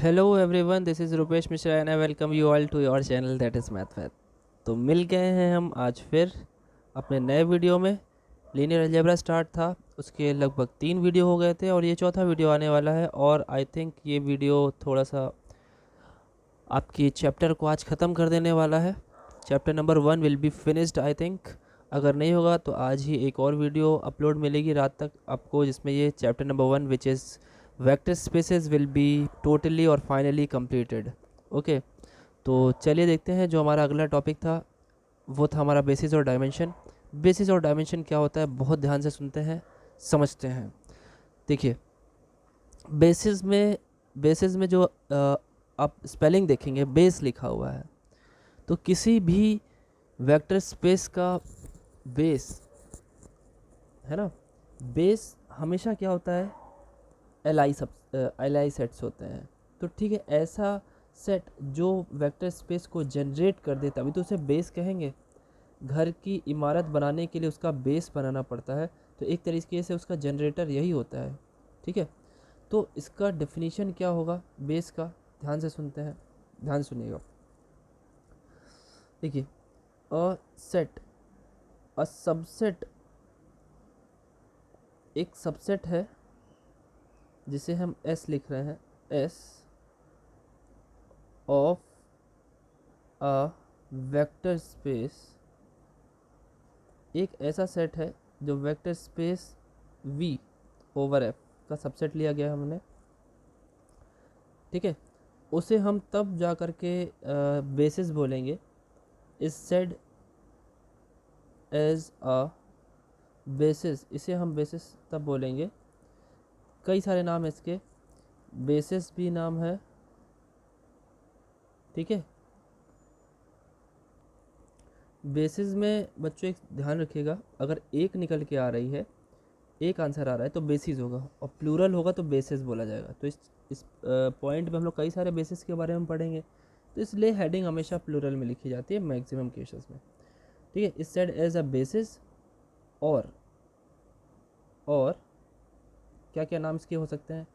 Hello everyone, this is Rupesh Mishra and I welcome you all to your channel that is math faith. तो मिल गए हैं हम आज फिर अपने नए वीडियो में। लीनियर अलजेब्रा स्टार्ट था, उसके लगभग 3 वीडियो हो गए थे और ये चौथा वीडियो आने वाला है। और आई थिंक ये वीडियो थोड़ा सा आपकी चैप्टर को आज ख़त्म कर देने वाला है। Chapter number 1 will be finished I think. अगर नहीं होगा तो आज ही एक और वीडियो अपलोड मिलेगी रात तक आपको, जिसमें ये chapter number 1 which is vector spaces will be totally और फाइनली कंप्लीटेड। ओके, तो चलिए देखते हैं। जो हमारा अगला टॉपिक था वो था हमारा बेसिस और डायमेंशन। बेसिस और डायमेंशन क्या होता है, बहुत ध्यान से सुनते हैं, समझते हैं। देखिए, बेसिस में जो आप स्पेलिंग देखेंगे, बेस लिखा हुआ है, तो किसी भी वेक्टर स्पेस का बेस है ना, बेस हमेशा क्या होता है, एल आई सेट्स होते हैं। तो ठीक है, ऐसा सेट जो वेक्टर स्पेस को जनरेट कर दे तभी तो उसे बेस कहेंगे। घर की इमारत बनाने के लिए उसका बेस बनाना पड़ता है, तो एक तरीके से उसका जनरेटर यही होता है। ठीक है, तो इसका डेफिनेशन क्या होगा बेस का, ध्यान से सुनते हैं, ध्यान सुनिएगा। देखिए, अ सेट, अ सबसेट, एक सबसेट है जिसे हम एस लिख रहे हैं, S of a vector space, एक ऐसा सेट है जो vector space V over F का सबसेट लिया गया है हमने। ठीक है, उसे हम तब जा कर के बेसिस बोलेंगे, इस सेट एज अ बेसिस, इसे हम बेसिस तब बोलेंगे। कई सारे नाम है इसके, बेसिस भी नाम है। ठीक है, बेसिस में बच्चों एक ध्यान रखिएगा, अगर एक निकल के आ रही है, एक आंसर आ रहा है तो बेसिस होगा, और प्लूरल होगा तो बेसिस बोला जाएगा। तो इस पॉइंट में हम लोग कई सारे बेसिस के बारे में पढ़ेंगे, तो इसलिए हेडिंग हमेशा प्लूरल में लिखी जाती है मैक्सिमम केसेस में। ठीक है, इस सेट एज अ बेसिस, और क्या क्या नाम इसके हो सकते हैं,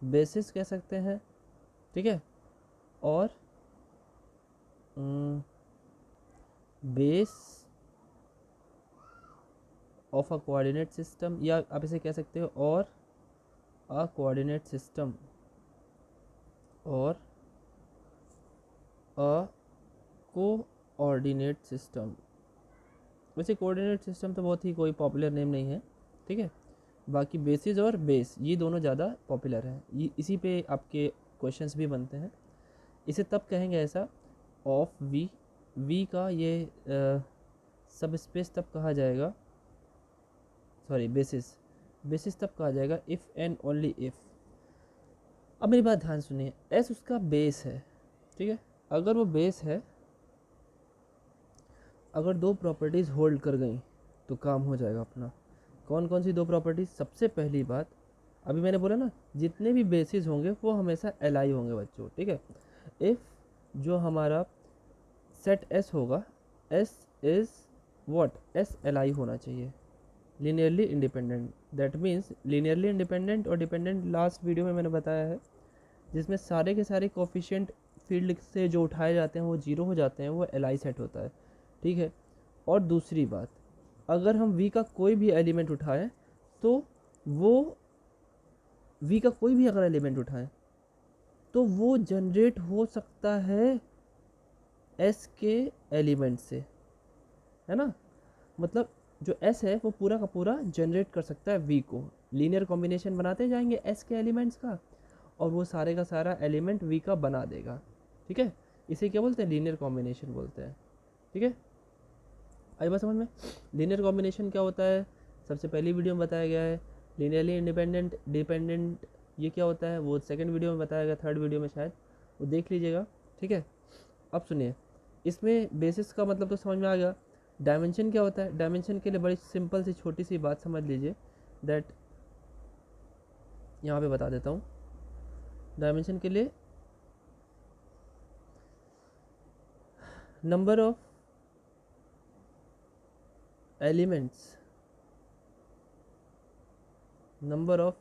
बेसिस कह सकते हैं। ठीक है, और base of a coordinate system, या आप इसे कह सकते हो और अ कोऑर्डिनेट सिस्टम, और अ कोऑर्डिनेट सिस्टम। वैसे कोऑर्डिनेट सिस्टम तो बहुत ही कोई पॉपुलर नेम नहीं है। ठीक है, बाकी बेसिस और बेस ये दोनों ज़्यादा पॉपुलर हैं, ये इसी पे आपके क्वेश्चंस भी बनते हैं। इसे तब कहेंगे ऐसा, ऑफ वी, वी का ये सब स्पेस तब कहा जाएगा, सॉरी बेसिस, बेसिस तब कहा जाएगा इफ़ एंड ओनली इफ़। अब मेरी बात ध्यान सुनिए, एस उसका बेस है। ठीक है, अगर वो बेस है, अगर दो प्रॉपर्टीज़ होल्ड कर गई तो काम हो जाएगा अपना। कौन कौन सी दो प्रॉपर्टीज़, सबसे पहली बात, अभी मैंने बोला ना, जितने भी बेसिस होंगे वो हमेशा एल आई होंगे बच्चों। ठीक है, इफ़ जो हमारा सेट एस होगा, S is what, S L I होना चाहिए, linearly independent. That means linearly independent और डिपेंडेंट लास्ट वीडियो में मैंने बताया है, जिसमें सारे के सारे कोफिशिएंट फील्ड से जो उठाए जाते हैं वो जीरो हो जाते हैं, वो एल आई सेट होता है। ठीक है, और दूसरी बात, अगर हम वी का कोई भी एलिमेंट उठाएं तो वो, वी का कोई भी अगर एलिमेंट उठाएं तो वो जनरेट हो सकता है एस के एलिमेंट से, है ना। मतलब जो एस है वो पूरा का पूरा जनरेट कर सकता है वी को, लीनियर कॉम्बिनेशन बनाते जाएंगे एस के एलिमेंट्स का, और वो सारे का सारा एलिमेंट वी का बना देगा। ठीक है, इसे क्या बोलते हैं, लीनियर कॉम्बिनेशन बोलते हैं। ठीक है, आई बात समझ में। लीनियर कॉम्बिनेशन क्या होता है, सबसे पहली वीडियो में बताया गया है। लीनियरली इंडिपेंडेंट डिपेंडेंट ये क्या होता है, वो सेकंड वीडियो में बताया गया, थर्ड वीडियो में शायद, वो देख लीजिएगा। ठीक है, अब सुनिए, इसमें बेसिस का मतलब तो समझ में आ गया। डायमेंशन क्या होता है, डायमेंशन के लिए बड़ी सिंपल सी छोटी सी बात समझ लीजिए, दैट यहाँ पे बता देता हूँ। डायमेंशन के लिए number of elements, number of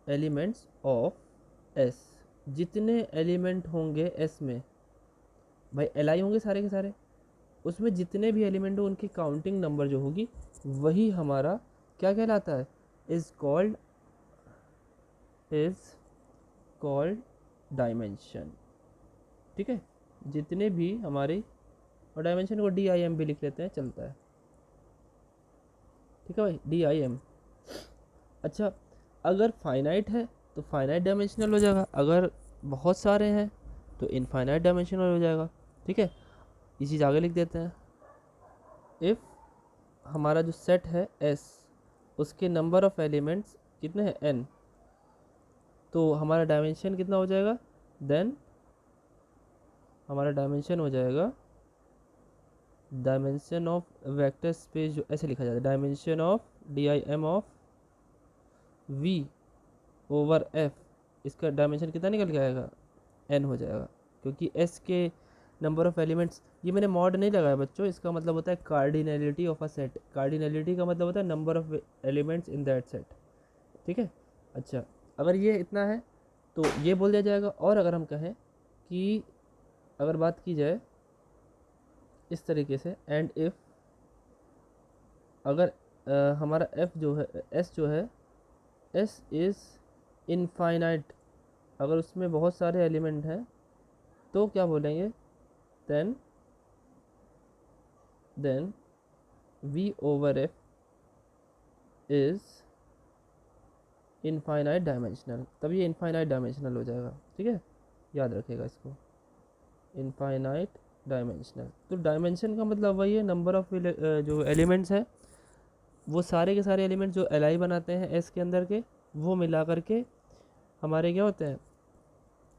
elements of S, जितने एलिमेंट होंगे एस में, भाई एल आई होंगे सारे के सारे, उसमें जितने भी एलिमेंट हो उनकी काउंटिंग नंबर जो होगी वही हमारा क्या कहलाता है, इज कॉल्ड डायमेंशन। ठीक है, जितने भी हमारी, और डायमेंशन को डी आई एम भी लिख लेते हैं, चलता है। ठीक है भाई, डी आई एम। अच्छा, अगर फाइनाइट है तो फाइनाइट डायमेंशनल हो जाएगा, अगर बहुत सारे हैं तो इनफाइनाइट डायमेंशनल हो जाएगा। ठीक है, ये चीज़ आगे लिख देते हैं। इफ़ हमारा जो सेट है एस, उसके नंबर ऑफ एलिमेंट्स कितने हैं, एन, तो हमारा डायमेंशन कितना हो जाएगा, देन हमारा डायमेंशन हो जाएगा, डायमेंशन ऑफ वेक्टर स्पेस, जो ऐसे लिखा जाता है, dimension of D I M of V over F, इसका डायमेंशन कितना निकल के आएगा, एन हो जाएगा, क्योंकि एस के नंबर ऑफ एलिमेंट्स, ये मैंने मॉड नहीं लगाया बच्चों, इसका मतलब होता है cardinality of a set. Cardinality का मतलब होता है number of elements in that set. ठीक है, अच्छा, अगर ये इतना है तो ये बोल दिया जाएगा। और अगर हम कहें कि अगर बात की जाए इस तरीके से, एंड इफ़, अगर हमारा एफ जो है, एस जो है, एस इज़ इनफाइनाइट, अगर उसमें बहुत सारे एलिमेंट हैं तो क्या बोलेंगे, then V over F is infinite dimensional, तब ये इनफाइनाइट डायमेंशनल हो जाएगा। ठीक है, याद रखिएगा इसको, इनफाइनाइट डायमेंशनल। तो डायमेंशन का मतलब वही है, नंबर ऑफ जो एलिमेंट्स है, वो सारे के सारे एलिमेंट जो एल आई बनाते हैं एस के अंदर के, वो मिला करके हमारे क्या होते हैं,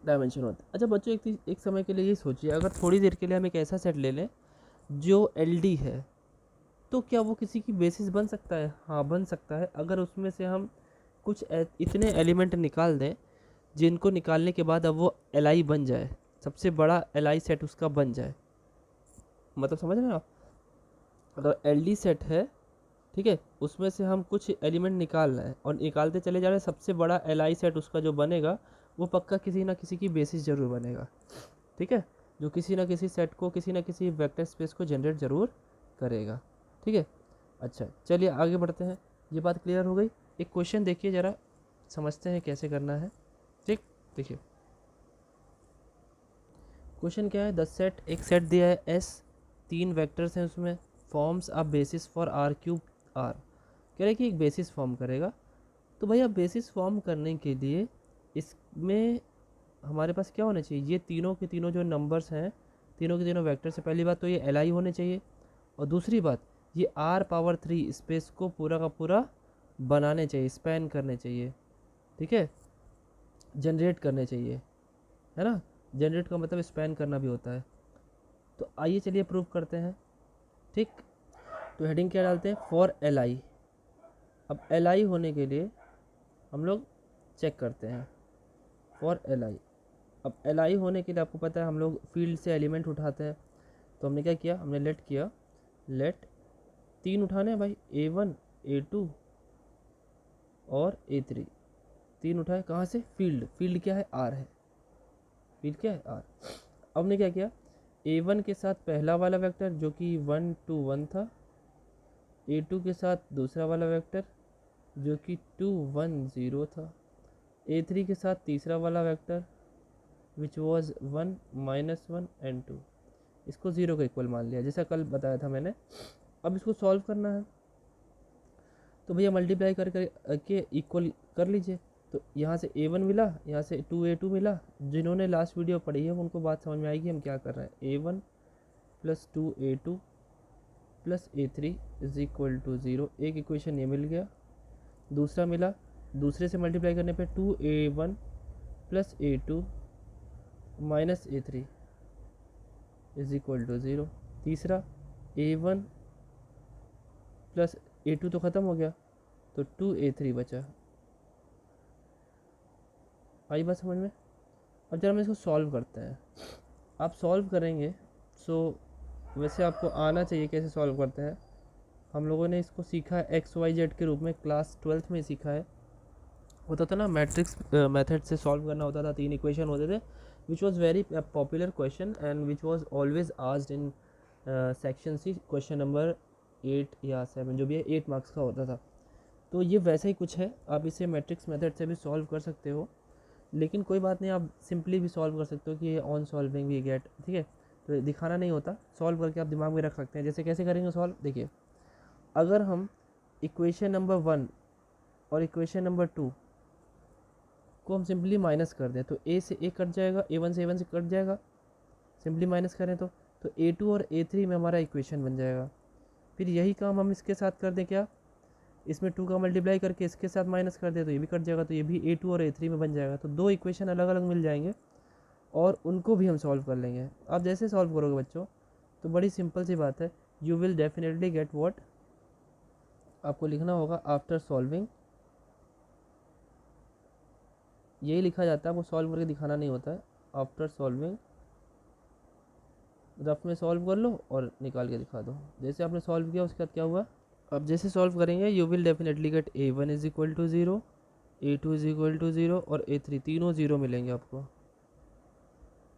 डायमेंशन होते हैं। अच्छा बच्चों, एक समय के लिए ये सोचिए, अगर थोड़ी देर के लिए हम एक ऐसा सेट ले लें जो एल डी है, तो क्या वो किसी की बेसिस बन सकता है? हाँ बन सकता है, अगर उसमें से हम कुछ इतने एलिमेंट निकाल दें जिनको निकालने के बाद अब वो एल आई बन जाए, सबसे बड़ा एल आई सेट उसका बन जाए। मतलब समझ रहे हैं आप, अगर एल डी सेट है, ठीक है, उसमें से हम कुछ एलिमेंट निकाल रहे हैं और निकालते चले जा रहे हैं, सबसे बड़ा एल आई सेट उसका जो बनेगा वो पक्का किसी ना किसी की बेसिस ज़रूर बनेगा। ठीक है, जो किसी ना किसी सेट को, किसी ना किसी वेक्टर स्पेस को जनरेट ज़रूर करेगा। ठीक है, अच्छा चलिए आगे बढ़ते हैं, ये बात क्लियर हो गई। एक क्वेश्चन देखिए ज़रा, समझते हैं कैसे करना है। ठीक, देखिए क्वेश्चन क्या है, द सेट, एक सेट दिया है एस, 3 वेक्टर्स हैं उसमें, forms a basis for R cube R, कह रहे हैं कि एक बेसिस फॉर्म करेगा। तो भैया बेसिस फॉर्म करने के लिए इसमें हमारे पास क्या होना चाहिए, ये तीनों के तीनों जो नंबर्स हैं, तीनों के तीनों वेक्टर से, पहली बात तो ये एल आई होने चाहिए, और दूसरी बात ये आर पावर 3 स्पेस को पूरा का पूरा बनाने चाहिए, स्पैन करने चाहिए। ठीक है, जनरेट करने चाहिए, है ना, जनरेट का मतलब स्पैन करना भी होता है। तो आइए चलिए प्रूव करते हैं। ठीक, तो हेडिंग क्या डालते हैं, फॉर एल आई। अब एल आई होने के लिए हम लोग चेक करते हैं, फॉर एल आई। अब एल आई होने के लिए आपको पता है हम लोग फील्ड से एलिमेंट उठाते हैं, तो हमने क्या किया, हमने लेट किया, लेट 3 उठाने हैं भाई, A1 A2 और A3, 3 उठाए, कहाँ से, फील्ड क्या है, आर है, फील्ड क्या है, आर। अब हमने क्या किया, A1 के साथ पहला वाला वेक्टर जो कि 1 2 1 था, A2 के साथ दूसरा वाला वेक्टर जो कि 2 1 0 था, A3 के साथ तीसरा वाला वेक्टर विच वॉज 1 -1 एंड 2, इसको 0 का इक्वल मान लिया जैसा कल बताया था मैंने। अब इसको सॉल्व करना है, तो भैया मल्टीप्लाई करके इक्वल कर लीजिए। तो यहाँ से A1 मिला, यहाँ से 2A2 मिला, जिन्होंने लास्ट वीडियो पढ़ी है उनको बात समझ में आएगी हम क्या कर रहे हैं। A1 + 2A2 + A3 is equal to 0, एक इक्वेशन ये मिल गया, दूसरा मिला, दूसरे से मल्टीप्लाई करने पे 2A1 + A2 - A3 is equal to 0, तीसरा A1 + A2 तो ख़त्म हो गया, तो 2A3 बचा। आई बात समझ में? अब जरा हम इसको सॉल्व करते हैं। आप सॉल्व करेंगे सो वैसे आपको आना चाहिए कैसे सॉल्व करते हैं। हम लोगों ने इसको सीखा है XYZ के रूप में, क्लास 12th में सीखा है। होता था ना, मैट्रिक्स मेथड से सॉल्व करना होता था, 3 इक्वेशन होते थे, which was very popular question and which was always asked in section C, question number 8 या 7 जो भी है, 8 मार्क्स का होता था। तो ये वैसा ही कुछ है, आप इसे मैट्रिक्स मेथड से भी सॉल्व कर सकते हो, लेकिन कोई बात नहीं, आप सिंपली भी सॉल्व कर सकते हो कि ये ऑन सॉल्विंग वी गेट, ठीक है। तो दिखाना नहीं होता, सॉल्व करके आप दिमाग में रख सकते हैं। जैसे कैसे करेंगे सॉल्व, देखिए, अगर हम इक्वेशन नंबर 1 और इक्वेशन नंबर 2 को हम सिंपली माइनस कर दें तो ए से ए कट जाएगा, ए वन से ए वन से कट जाएगा, सिंपली माइनस करें तो A2 और A3 में हमारा इक्वेशन बन जाएगा। फिर यही काम हम इसके साथ कर दें, क्या इसमें 2 का मल्टीप्लाई करके इसके साथ माइनस कर दे तो ये भी कट जाएगा, तो ये भी A2 और A3 में बन जाएगा। तो 2 इक्वेशन अलग अलग मिल जाएंगे और उनको भी हम सॉल्व कर लेंगे। आप जैसे सॉल्व करोगे बच्चों, तो बड़ी सिंपल सी बात है, you will definitely get what, आपको लिखना होगा आफ्टर सॉल्विंग, यही लिखा जाता है, वो सॉल्व करके दिखाना नहीं होता है। आफ्टर सॉल्विंग, रफ में सॉल्व कर लो और निकाल के दिखा दो। जैसे आपने सॉल्व किया उसके बाद क्या हुआ, अब जैसे सॉल्व करेंगे you will definitely get A1 is equal to 0, A2 is equal to 0 और A3, तीनों 0 मिलेंगे आपको,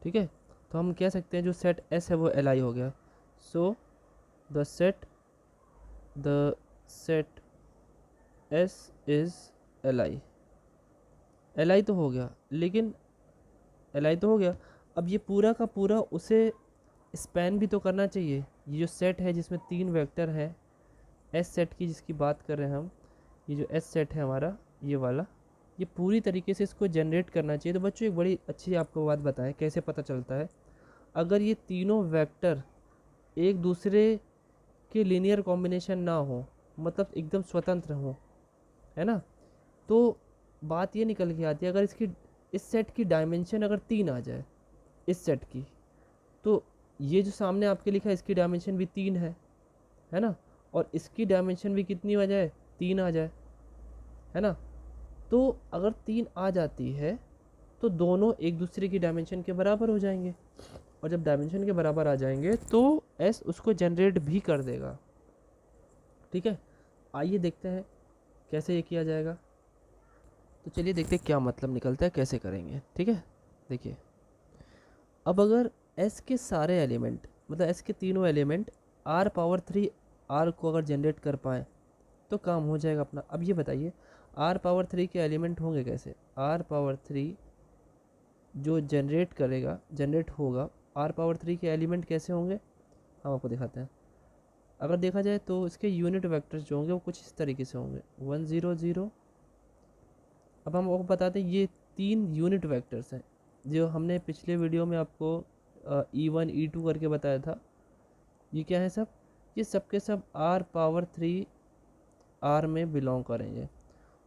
ठीक है। तो हम कह सकते हैं जो सेट S है वो Li हो गया। So the set S is Li तो हो गया, लेकिन Li तो हो गया, अब ये पूरा का पूरा उसे स्पैन भी तो करना चाहिए। ये जो सेट है जिसमें 3 वेक्टर है, एस सेट की जिसकी बात कर रहे हैं हम, ये जो एस सेट है हमारा, ये वाला, ये पूरी तरीके से इसको जनरेट करना चाहिए। तो बच्चों एक बड़ी अच्छी आपको बात बताएं कैसे पता चलता है, अगर ये तीनों वेक्टर एक दूसरे के लीनियर कॉम्बिनेशन ना हो, मतलब एकदम स्वतंत्र हो, है ना, तो बात ये निकल के आती है, अगर इसकी इस सेट की डायमेंशन अगर 3 आ जाए इस सेट की, तो ये जो सामने आपके लिखा है इसकी डायमेंशन भी 3 है ना, और इसकी डायमेंशन भी कितनी आ जाए, 3 आ जाए, है ना। तो अगर 3 आ जाती है तो दोनों एक दूसरे की डायमेंशन के बराबर हो जाएंगे, और जब डायमेंशन के बराबर आ जाएंगे तो एस उसको जनरेट भी कर देगा, ठीक है। आइए देखते हैं कैसे ये किया जाएगा। तो चलिए देखते हैं क्या मतलब निकलता है, कैसे करेंगे, ठीक है। देखिए, अब अगर एस के सारे एलिमेंट, मतलब एस के तीनों एलिमेंट आर पावर 3 आर को अगर जनरेट कर पाए तो काम हो जाएगा अपना। अब ये बताइए आर पावर 3 के एलिमेंट होंगे कैसे, आर पावर 3 जो जनरेट होगा, आर पावर 3 के एलिमेंट कैसे होंगे हम आपको दिखाते हैं। अगर देखा जाए तो इसके यूनिट वेक्टर्स जो होंगे वो कुछ इस तरीके से होंगे, 1 0 0। अब हम आपको बताते हैं ये 3 यूनिट वेक्टर्स हैं जो हमने पिछले वीडियो में आपको E1 E2 करके बताया था। ये क्या है सब, ये सब के सब आर पावर 3 आर में बिलोंग करेंगे,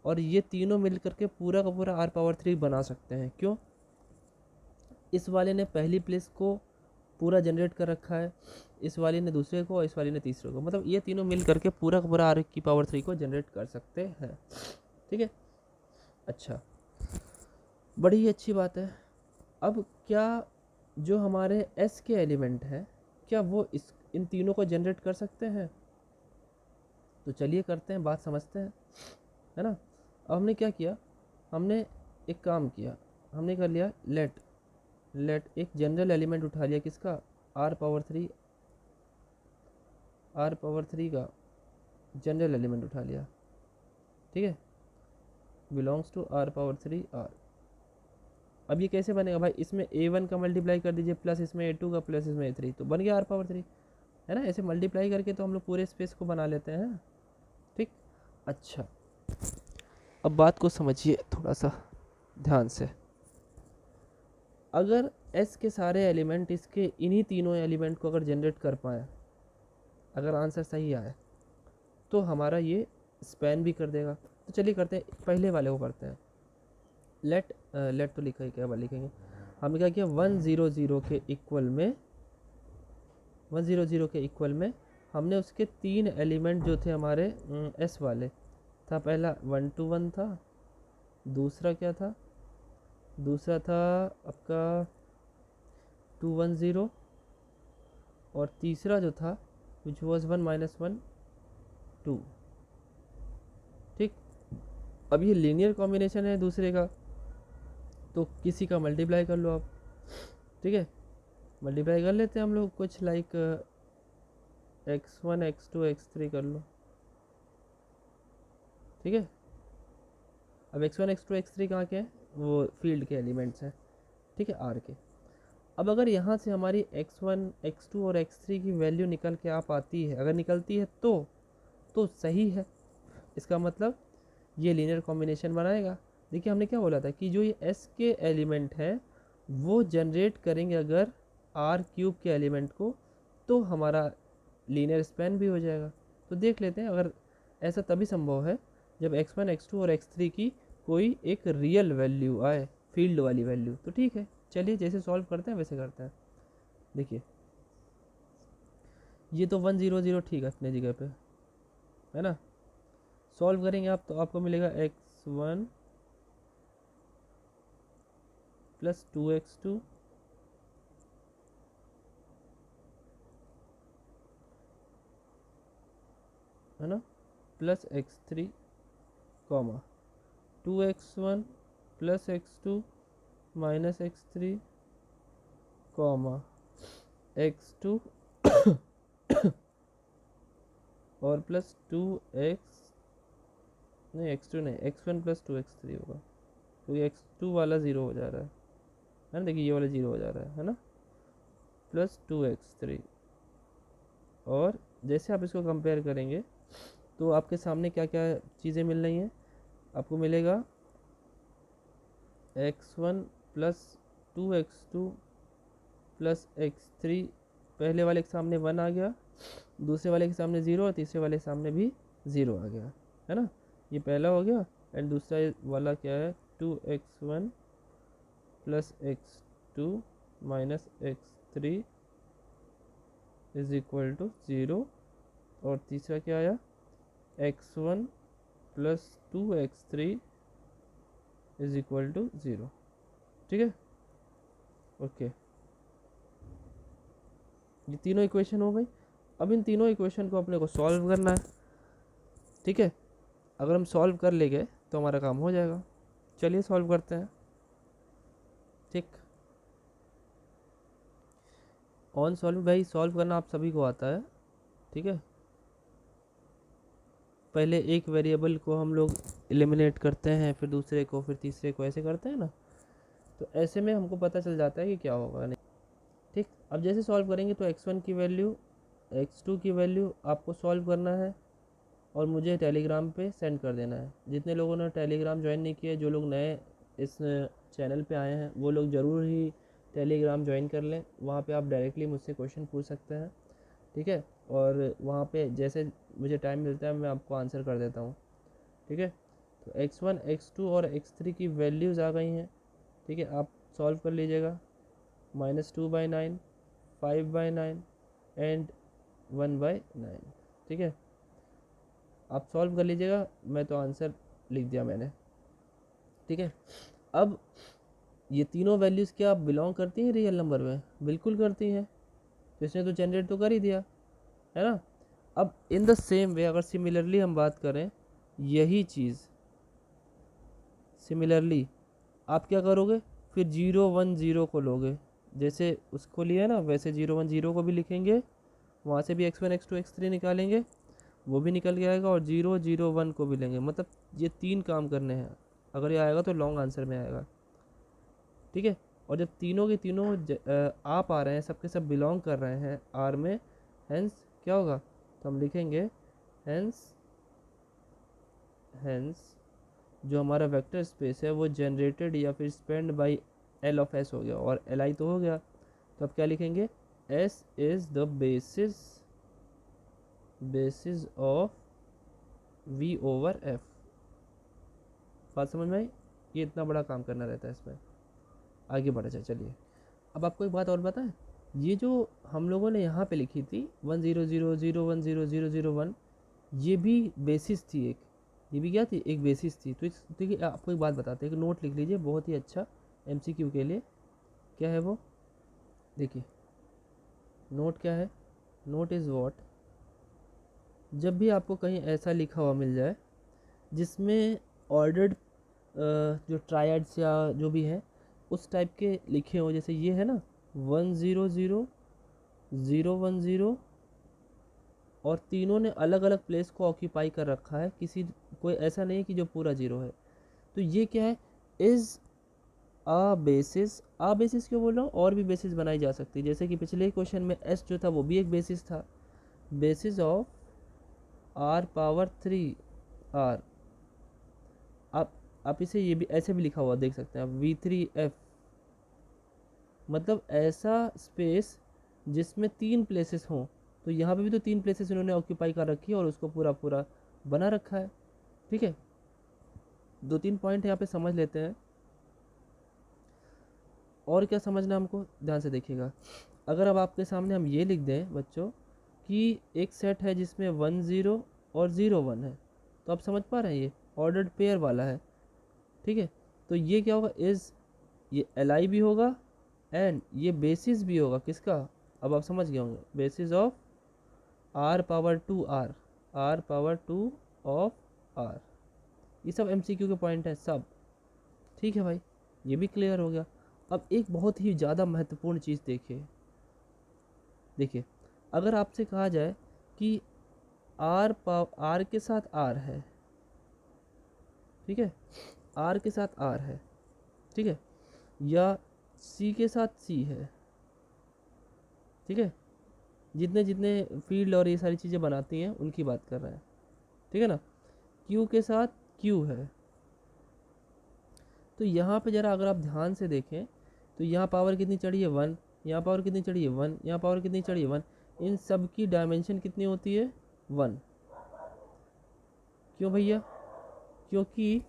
और ये तीनों मिल करके पूरा का पूरा आर पावर 3 बना सकते हैं। क्यों, इस वाले ने पहली प्लेस को पूरा जनरेट कर रखा है, इस वाले ने दूसरे को और इस वाले ने तीसरे को, मतलब ये तीनों मिल करके पूरा का पूरा आर की पावर 3 को जनरेट कर सकते हैं, ठीक है। अच्छा, बड़ी ही अच्छी बात है। अब क्या जो हमारे एस के एलिमेंट हैं, क्या वो इन तीनों को जनरेट कर सकते हैं, तो चलिए करते हैं, बात समझते हैं, है ना। अब हमने क्या किया, हमने एक काम किया, हमने कर लिया लेट एक जनरल एलिमेंट उठा लिया, किसका, आर पावर 3 का जनरल एलिमेंट उठा लिया, ठीक है, belongs to R power 3 R. अब ये कैसे बनेगा भाई, इसमें A1 का मल्टीप्लाई कर दीजिए प्लस इसमें A2 का प्लस इसमें A3, तो बन गया आर पावर 3, है ना। ऐसे मल्टीप्लाई करके तो हम लोग पूरे स्पेस को बना लेते हैं, ठीक। अच्छा, अब बात को समझिए थोड़ा सा ध्यान से, अगर S के सारे एलिमेंट इसके इन्हीं तीनों एलिमेंट को अगर जनरेट कर पाए, अगर आंसर सही आए, तो हमारा ये स्पैन भी कर देगा। तो चलिए करते हैं, पहले वाले को करते हैं। लेट तो लिखा ही, क्या वाला लिखेंगे, हमने क्या किया, 1 0 0 के इक्वल में, 1 0 0 के इक्वल में हमने उसके 3 एलिमेंट जो थे हमारे एस वाले था, पहला 1 2 1 था, दूसरा क्या था, दूसरा था आपका 2 1 0, और तीसरा जो था विच वॉज 1 -1 2, ठीक। अब ये लीनियर कॉम्बिनेशन है दूसरे का, तो किसी का मल्टीप्लाई कर लो आप, ठीक है। मल्टीप्लाई कर लेते हैं हम लोग, कुछ लाइक x1 x2 x3 कर लो, ठीक है। अब x1 x2 x3 कहाँ के हैं, वो फील्ड के एलिमेंट्स हैं, ठीक है, आर के। अब अगर यहाँ से हमारी x1 x2 और x3 की वैल्यू निकल के आ पाती है, अगर निकलती है तो सही है, इसका मतलब ये लीनियर कॉम्बिनेशन बनाएगा। देखिए हमने क्या बोला था कि जो ये s के एलिमेंट हैं वो जनरेट करेंगे अगर r क्यूब के एलिमेंट को, तो हमारा लीनियर स्पैन भी हो जाएगा। तो देख लेते हैं, अगर ऐसा तभी संभव है जब x1 x2 और x3 की कोई एक रियल वैल्यू आए, फील्ड वाली वैल्यू, तो ठीक है। चलिए जैसे सॉल्व करते हैं वैसे करते हैं। देखिए ये तो 1 0 0 ठीक है अपने जगह पे, है ना। सॉल्व करेंगे आप तो आपको मिलेगा x1 प्लस 2x2 है ना, plus x3 comma 2x1 plus x2 minus x3 comma x2 और प्लस 2x, नहीं x2 नहीं, x1 प्लस 2x3 होगा, क्योंकि x2 वाला ज़ीरो हो जा रहा है ना, देखिए ये वाला ज़ीरो हो जा रहा है ना, प्लस 2x3। और जैसे आप इसको कंपेयर करेंगे तो आपके सामने क्या क्या चीज़ें मिल रही हैं, आपको मिलेगा x1 plus 2x2 plus x3, पहले वाले के सामने 1 आ गया, दूसरे वाले के सामने 0 और तीसरे वाले के सामने भी 0 आ गया, है ना। ये पहला हो गया, एंड दूसरा वाला क्या है, 2x1 plus x2 minus x3 is equal to 0, और तीसरा क्या आया, x1 plus 2x3 is equal to 0, ठीक है, ओके। ये तीनों इक्वेशन हो गई। अब इन तीनों इक्वेशन को अपने को सॉल्व करना है, ठीक है। अगर हम सॉल्व कर लेंगे तो हमारा काम हो जाएगा। चलिए सॉल्व करते हैं, ठीक। ऑन सॉल्व, भाई सॉल्व करना आप सभी को आता है, ठीक है। पहले एक वेरिएबल को हम लोग एलिमिनेट करते हैं, फिर दूसरे को, फिर तीसरे को, ऐसे करते हैं ना, तो ऐसे में हमको पता चल जाता है कि क्या होगा, नहीं, ठीक। अब जैसे सॉल्व करेंगे तो x1 की वैल्यू, x2 की वैल्यू आपको सॉल्व करना है और मुझे टेलीग्राम पे सेंड कर देना है। जितने लोगों ने टेलीग्राम ज्वाइन नहीं किया, जो लोग नए इस चैनल पे आए हैं, वो लोग ज़रूर ही टेलीग्राम ज्वाइन कर लें। वहाँ पे आप डायरेक्टली मुझसे क्वेश्चन पूछ सकते हैं, ठीक है। और वहाँ पे जैसे मुझे टाइम मिलता है मैं आपको आंसर कर देता हूँ, ठीक है। तो x1 x2 और x3 की वैल्यूज़ आ गई हैं, ठीक है। आप सॉल्व कर लीजिएगा, -2/9, 5/9 एंड 1/9, ठीक है। आप सॉल्व कर लीजिएगा, मैं तो आंसर लिख दिया मैंने, ठीक है। अब ये तीनों वैल्यूज़ क्या बिलोंग करती हैं रियल नंबर में, बिल्कुल करती हैं, तो इसने तो जनरेट तो कर ही दिया, है ना। अब इन द सेम वे अगर सिमिलरली हम बात करें, यही चीज़ सिमिलरली आप क्या करोगे, फिर 0 1 0 को लोगे, जैसे उसको लिया ना वैसे 0 1 0 को भी लिखेंगे, वहाँ से भी x1 x2 x3 निकालेंगे, वो भी निकल के आएगा, और 0 0 1 को भी लेंगे। मतलब ये तीन काम करने हैं, अगर ये आएगा तो लॉन्ग आंसर में आएगा, ठीक है। और जब तीनों के तीनों आप आ रहे हैं, सबके सब बिलोंग कर रहे हैं आर में, हेंस क्या होगा, तो हम लिखेंगे हेंस, हेंस जो हमारा वेक्टर स्पेस है वो जनरेटेड या फिर spend by L of S हो गया, और एल आई तो हो गया, तो अब क्या लिखेंगे, S is the basis of V over F. बात समझ में आई, ये इतना बड़ा काम करना रहता है इसमें। आगे बढ़ा जाए, चलिए। अब आपको एक बात और बताएं, ये जो हम लोगों ने यहाँ पे लिखी थी 1 0 0 0 1 0 0 0 1, ये भी बेसिस थी एक, ये भी क्या थी, एक बेसिस थी। तो देखिए आपको एक बात बताते हैं, एक नोट लिख लीजिए बहुत ही अच्छा MCQ के लिए। क्या है वो, देखिए नोट क्या है, नोट इज़ व्हाट, जब भी आपको कहीं ऐसा लिखा हुआ मिल जाए जिसमें ऑर्डर्ड जो ट्रायड्स या जो भी है उस टाइप के लिखे हो, जैसे ये है ना 100 010, और तीनों ने अलग अलग प्लेस को ऑक्यूपाई कर रखा है, किसी कोई ऐसा नहीं कि जो पूरा जीरो है। तो ये क्या है, इज़ आ बेसिस क्यों बोल रहा हूँ, और भी बेसिस बनाई जा सकती है, जैसे कि पिछले क्वेश्चन में एस जो था वो भी एक बेसिस था, बेसिस ऑफ r⁻³ आप इसे ये भी ऐसे भी लिखा हुआ देख सकते हैं आप, V3F, मतलब ऐसा स्पेस जिसमें 3 प्लेसेस हों। तो यहाँ पे भी तो 3 प्लेसेस इन्होंने ऑक्यूपाई कर रखी है और उसको पूरा पूरा बना रखा है। ठीक है, 2-3 पॉइंट यहाँ पे समझ लेते हैं। और क्या समझना हमको, ध्यान से देखिएगा। अगर अब आपके सामने हम ये लिख दें बच्चों कि एक सेट है जिसमें 10 और 01 है, तो आप समझ पा रहे हैं ये ऑर्डर्ड पेयर वाला है। ठीक है, तो ये क्या होगा, इज़ ये LI भी होगा एंड ये बेसिस भी होगा किसका, अब आप समझ गए होंगे, basis of r⁻², of r। ये सब MCQ के पॉइंट हैं सब। ठीक है भाई, ये भी क्लियर हो गया। अब एक बहुत ही ज़्यादा महत्वपूर्ण चीज़ देखिए, अगर आपसे कहा जाए कि r के साथ r है, ठीक है, r के साथ r है, ठीक है, या c के साथ c है, ठीक है, जितने जितने फील्ड और ये सारी चीज़ें बनाती हैं उनकी बात कर रहे हैं, ठीक है ना, q के साथ q है, तो यहाँ पे ज़रा अगर आप ध्यान से देखें तो यहाँ पावर कितनी चढ़ी है 1, यहाँ पावर कितनी चढ़ी है 1, यहाँ पावर कितनी चढ़ी है 1, इन सब की डायमेंशन कितनी होती है 1। क्यों भैया, क्योंकि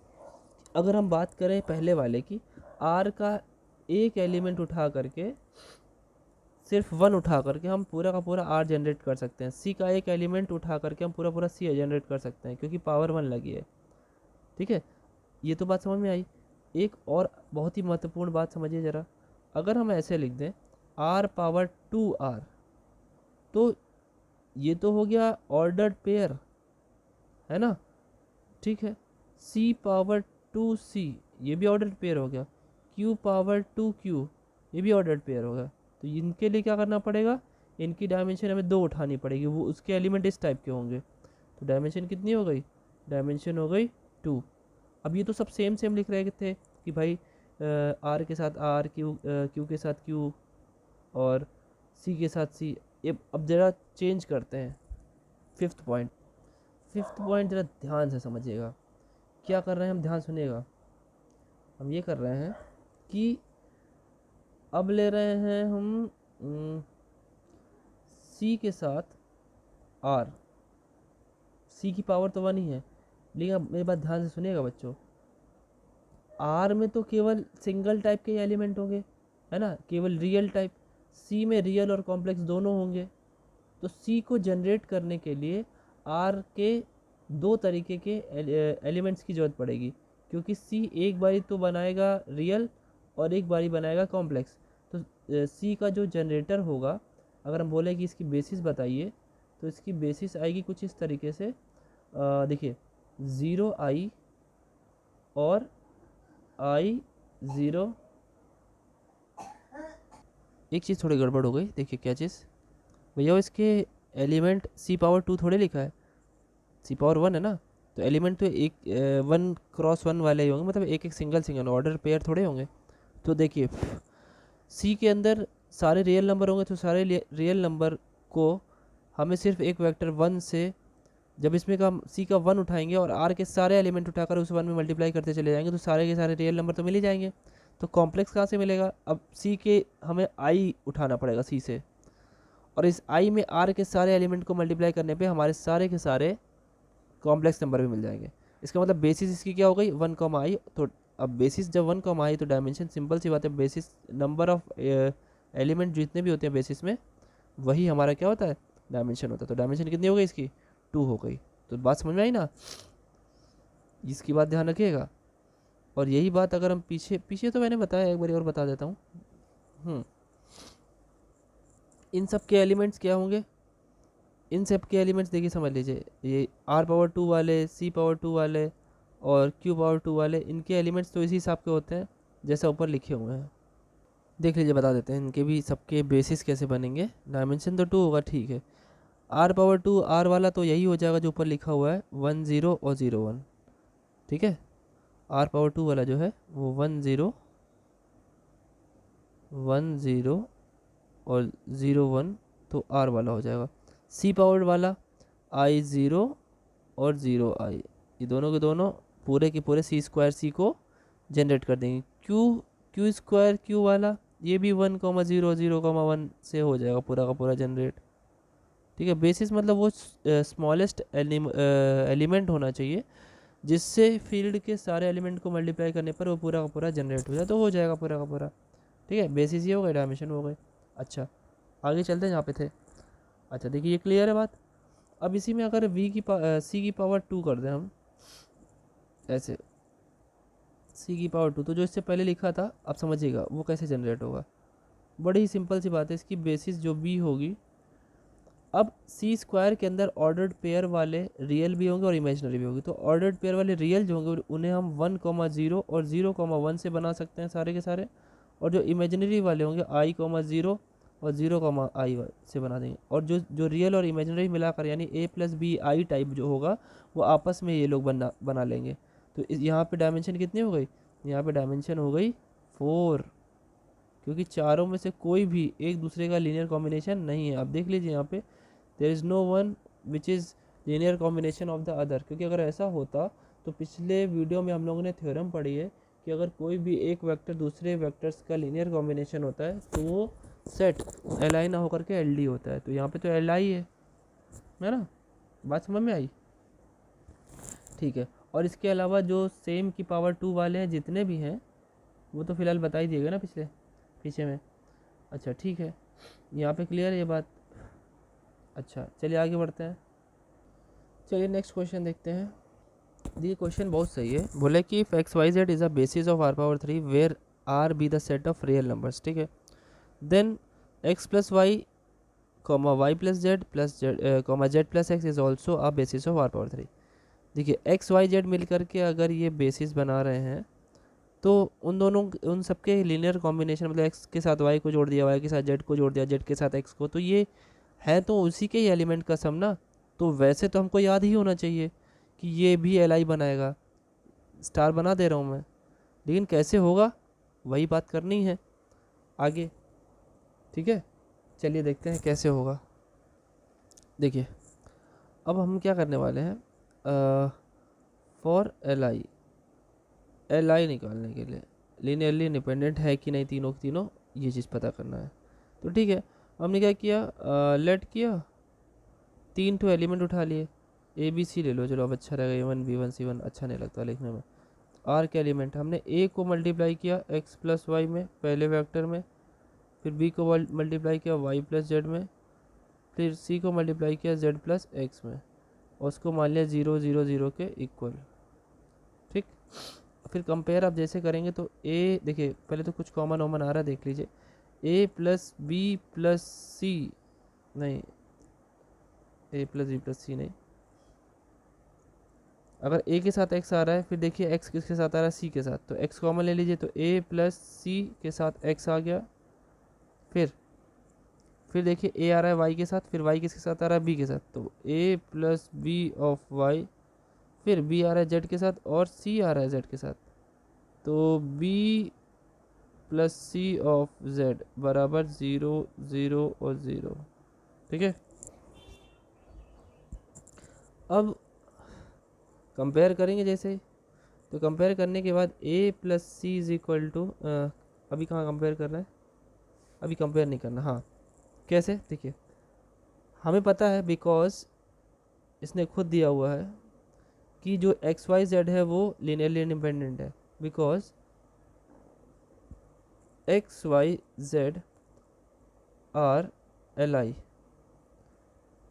अगर हम बात करें पहले वाले की, r का एक एलिमेंट उठा करके, सिर्फ 1 उठा करके हम पूरा का पूरा r जनरेट कर सकते हैं, c का एक एलिमेंट उठा करके हम पूरा पूरा c जनरेट कर सकते हैं क्योंकि पावर 1 लगी है। ठीक है, ये तो बात समझ में आई। एक और बहुत ही महत्वपूर्ण बात समझिए ज़रा, अगर हम ऐसे लिख दें r⁻²r, तो ये तो हो गया ऑर्डर्ड पेयर, है ना, ठीक है, c⁻²c ये भी ऑर्डर्ड पेयर हो गया, q⁻²q ये भी ऑर्डर्ड पेयर होगा। तो इनके लिए क्या करना पड़ेगा, इनकी डायमेंशन हमें 2 उठानी पड़ेगी, वो उसके एलिमेंट इस टाइप के होंगे। तो डायमेंशन कितनी हो गई, डायमेंशन हो गई 2। अब ये तो सब सेम सेम लिख रहे थे कि भाई r के साथ r, q के साथ q और c के साथ c। ये अब ज़रा चेंज करते हैं। फिफ्थ पॉइंट ज़रा ध्यान से समझिएगा, क्या कर रहे हैं हम, ध्यान सुनिएगा। हम ये कर रहे हैं कि अब ले रहे हैं हम c के साथ r, c की पावर तो 1 ही है, लेकिन अब मेरी बात ध्यान से सुनिएगा बच्चों, r में तो केवल सिंगल टाइप के एलिमेंट होंगे, है ना, केवल रियल टाइप। c में रियल और कॉम्प्लेक्स दोनों होंगे। तो c को जनरेट करने के लिए r के 2 तरीके के एलिमेंट्स की ज़रूरत पड़ेगी, क्योंकि c एक बारी तो बनाएगा रियल और एक बारी बनाएगा कॉम्प्लेक्स। तो c का जो जनरेटर होगा, अगर हम बोले कि इसकी बेसिस बताइए, तो इसकी बेसिस आएगी कुछ इस तरीके से। देखिए 0i और i0। एक चीज़ थोड़ी गड़बड़ हो गई, देखिए क्या चीज़ भैया, इसके एलिमेंट c⁻² थोड़े लिखा है, c⁻1 है ना, तो एलिमेंट तो एक 1x1 वाले ही होंगे, मतलब एक एक सिंगल ऑर्डर पेयर थोड़े होंगे। तो देखिए c के अंदर सारे रियल नंबर होंगे, तो सारे रियल नंबर को हमें सिर्फ एक वेक्टर 1 से, जब इसमें का c का 1 उठाएंगे और r के सारे एलिमेंट उठाकर उस 1 में मल्टीप्लाई करते चले जाएंगे, तो सारे के सारे रियल नंबर तो मिल ही जाएंगे। तो कॉम्प्लेक्स कहाँ से मिलेगा, अब c के हमें i उठाना पड़ेगा c से, और इस i में r के सारे एलिमेंट को मल्टीप्लाई करने पे हमारे सारे के सारे कॉम्प्लेक्स नंबर भी मिल जाएंगे। इसका मतलब बेसिस इसकी क्या हो गई 1, i। तो अब बेसिस जब 1, i, तो डायमेंशन सिंपल सी बात है, बेसिस नंबर ऑफ एलिमेंट जितने भी होते हैं बेसिस में, वही हमारा क्या होता है, डायमेंशन होता है। तो डायमेंशन कितनी हो गई इसकी, 2 हो गई। तो बात समझ में आई ना, इसकी बात ध्यान रखिएगा। और यही बात अगर हम पीछे तो मैंने बताया, एक बार और बता देता हूँ। इन सब के एलिमेंट्स क्या होंगे, इन सब के एलिमेंट्स देखिए समझ लीजिए, ये r⁻² वाले, c⁻² वाले और क्यू पावर 2 वाले, इनके एलिमेंट्स तो इसी हिसाब के होते हैं जैसा ऊपर लिखे हुए हैं। देख लीजिए, बता देते हैं इनके भी सबके बेसिस कैसे बनेंगे। डायमेंशन तो 2 होगा, ठीक है। आर पावर 2, आर वाला तो यही हो जाएगा जो ऊपर लिखा हुआ है 1 0 और 0 1, ठीक है। आर पावर 2 वाला जो है वो 1 0 1 0 और 0 1, तो आर वाला हो जाएगा। सी पावर वाला आई 0 और 0 आई, ये दोनों के दोनों पूरे के पूरे सी स्क्वायर सी को जनरेट कर देंगे। क्यू स्क्वायर क्यू वाला ये भी 1 0 0 1 से हो जाएगा पूरा का पूरा जनरेट, ठीक है। बेसिस मतलब वो स्मॉलेस्ट एलिमेंट होना चाहिए जिससे फील्ड के सारे एलिमेंट को मल्टीप्लाई करने पर वो पूरा का पूरा जनरेट हो जाए, तो हो जाएगा पूरा का पूरा, ठीक है। बेसिस ये हो गए, डायमेंशन हो गए। अच्छा, आगे चलते हैं जहाँ पे थे। अच्छा देखिए, ये क्लियर है बात। अब इसी में अगर सी की पावर 2 कर दें हम, ऐसे सी की पावर 2, तो जो इससे पहले लिखा था आप समझिएगा वो कैसे जनरेट होगा। बड़ी ही सिंपल सी बात है, इसकी बेसिस जो बी होगी, अब सी स्क्वायर के अंदर ऑर्डर्ड पेयर वाले रियल भी होंगे और इमेजिनरी भी होंगे, तो ऑर्डर्ड पेयर वाले रियल जो होंगे उन्हें हम 1 0 और 0 1 से बना सकते हैं सारे के सारे, और जो इमेजिनरी वाले होंगे आई 0 और 0 आई से बना देंगे। और जो जो रियल और इमेजिनरी मिलाकर यानी ए प्लस बी आई टाइप जो होगा वो आपस में ये लोग बना लेंगे। तो यहाँ पे डायमेंशन कितनी हो गई, यहाँ पे डायमेंशन हो गई 4, क्योंकि चारों में से कोई भी एक दूसरे का लीनियर कॉम्बिनेशन नहीं है। आप देख लीजिए यहाँ पे there is no one which is linear combination of the other, क्योंकि अगर ऐसा होता तो पिछले वीडियो में हम लोगों ने थ्योरम पढ़ी है कि अगर कोई भी एक वेक्टर दूसरे वेक्टर्स का लीनियर कॉम्बिनेशन होता है तो वो सेट एल आई ना होकर के एल डी होता है। तो यहाँ पे तो एल आई है ना, बात समझ में आई, ठीक है। और इसके अलावा जो सेम की पावर 2 वाले हैं जितने भी हैं वो तो फिलहाल बता ही दिएगा ना पीछे में। अच्छा ठीक है, यहाँ पे क्लियर है ये बात। अच्छा चलिए आगे बढ़ते हैं। चलिए नेक्स्ट क्वेश्चन देखते हैं। ये क्वेश्चन बहुत सही है। बोले कि if X Y Z is a basis of R power 3 where R be the set of real numbers, ठीक है, then X plus Y Y plus Z Z plus X is also a basis of R power 3। देखिए x Y Z मिल करके अगर ये basis बना रहे हैं तो उन सबके लीनियर कॉम्बिनेशन, मतलब एक्स के साथ वाई को जोड़ दिया, वाई के साथ जेड को जोड़ दिया, जेड के साथ एक्स को, तो ये है तो उसी के ही एलिमेंट का सम ना। तो वैसे तो हमको याद ही होना चाहिए कि ये भी एल आई बनाएगा, स्टार बना दे रहा हूँ मैं, लेकिन कैसे होगा वही बात करनी है आगे, ठीक है। चलिए देखते हैं कैसे होगा। देखिए अब हम क्या करने वाले हैं, फॉर एल आई निकालने के लिए लीनियरली इंडिपेंडेंट है कि नहीं तीनों के तीनों, ये चीज़ पता करना है। तो ठीक है, हमने क्या किया, लेट किया, 3 ठो एलिमेंट उठा लिए, ए बी सी ले लो, चलो अब अच्छा रहेगा, A1 B1 C1 अच्छा नहीं लगता लिखने में। आर के एलिमेंट हमने ए को मल्टीप्लाई किया एक्स प्लस वाई में पहले वेक्टर में, फिर बी को मल्टीप्लाई किया वाई प्लस जेड में, फिर सी को मल्टीप्लाई किया जेड प्लस एक्स में, और उसको मान लिया 0 0 0 के इक्वल, ठीक। फिर कंपेयर आप जैसे करेंगे तो ए, देखिए पहले तो कुछ कॉमन वॉमन आ रहा है, देख लीजिए, ए प्लस बी प्लस सी, नहीं ए प्लस बी प्लस सी नहीं, अगर ए के साथ एक्स आ रहा है, फिर देखिए एक्स किसके साथ आ रहा है, सी के साथ, तो एक्स कॉमन ले लीजिए, तो ए प्लस सी के साथ एक्स आ गया। फिर देखिए ए आ रहा है वाई के साथ, फिर वाई किसके साथ आ रहा है, बी के साथ, तो a plus B of Y, फिर बी आ रहा है जेड के साथ और सी आ रहा है जेड के साथ, तो B plus C of Z बराबर 0 0 और 0, ठीक है। अब कंपेयर करेंगे जैसे, तो कंपेयर करने के बाद A plus C is equal to, अभी कहाँ कंपेयर कर रहा है, अभी कंपेयर नहीं करना, हाँ कैसे, देखिए हमें पता है बिकॉज इसने खुद दिया हुआ है कि जो एक्स वाई जेड है वो लीनियरली इंडिपेंडेंट है, because X Y Z are L I,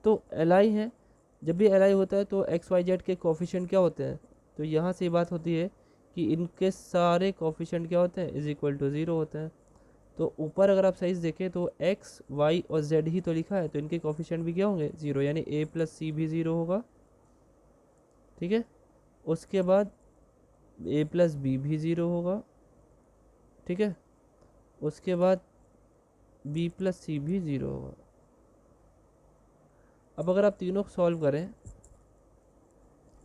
तो एल आई है, जब भी एल आई होता है तो एक्स वाई जेड के कोफिशिएंट क्या होते हैं, तो यहाँ से बात होती है कि इनके सारे कोफिशिएंट क्या होते हैं, इज इक्वल टू 0 होते हैं। तो ऊपर अगर आप सही से देखें तो एक्स वाई और जेड ही तो लिखा है, तो इनके कोफिशिएंट भी क्या होंगे 0, यानी ए प्लस सी भी 0 होगा, ठीक है। उसके बाद ए प्लस बी भी ज़ीरो होगा, ठीक है। उसके बाद बी प्लस सी भी ज़ीरो होगा। अब अगर आप तीनों को सॉल्व करें